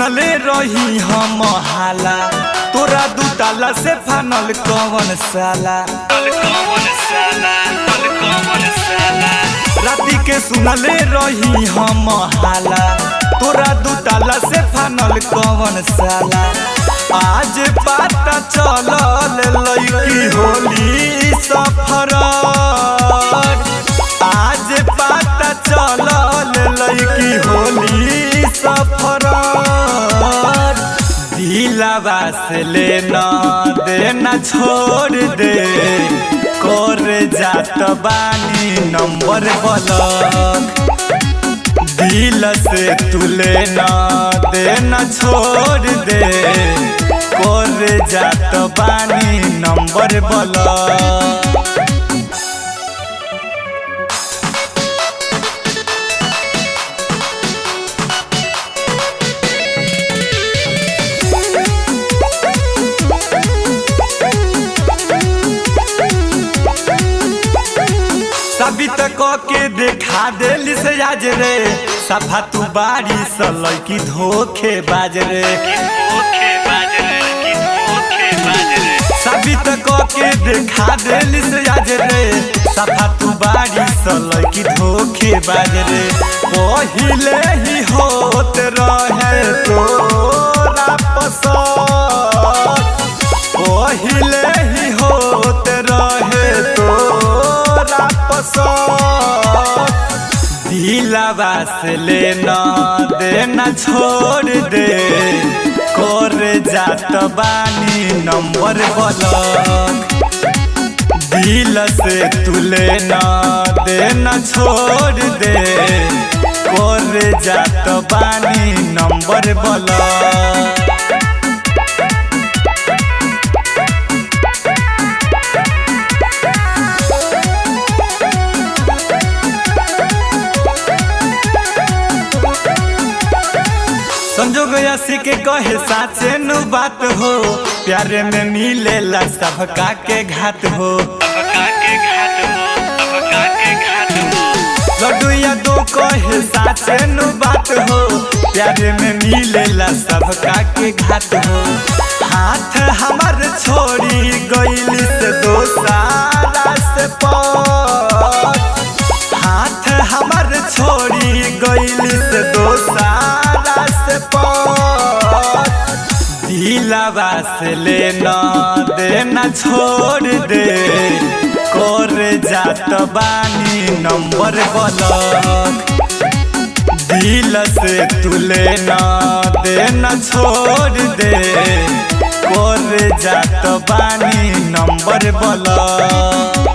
सुनले रही हम हाला तोरा दू ताला से फानल कौन साला राती के सुनले रही हम हाला तोरा दू ताला से फानल कौन साला आज पता चलल लईकी होली सफर आज पता चलल लईकी होली सफर दिलवा से लेना देना छोड़ दे कर जात बानी नंबर ब्लॉक दिल से तू लेना देना छोड़ दे कर जात बानी नंबर ब्लॉक। सभी तक के देखा दिल से आज रे सफा तू बारी सलई की धोखे बाज रे सभी तक के देखा दिल से आज रे सफा तू बारी सलई की धोखे बाज रे पहिले ही होत रहे तोरा पसंद पहिले ही होत रहे तोरा दिलवा से लेना देना छोड़ दे कर जात बानी नंबर ब्लॉक दिल से तू लेना देना छोड़ दे कर जात बानी नंबर ब्लॉक। संजोग ऐसी के कहे साचे नु बात हो प्यारे में मिलेला सबका के घाट हो लड्डू या दो कहे साचे नु बात हो प्यारे में मिलेला सबका के घाट हो हाथ हमार छोड़ी गइल से दोसारा से हाथ हमार छोड़ी गइल से दोसारा से दिलवा से लेना देना छोड़ दे कर जात बानी नंबर ब्लॉक दिल से तू लेना देना छोड़ दे कर जात बानी नंबर ब्लॉक।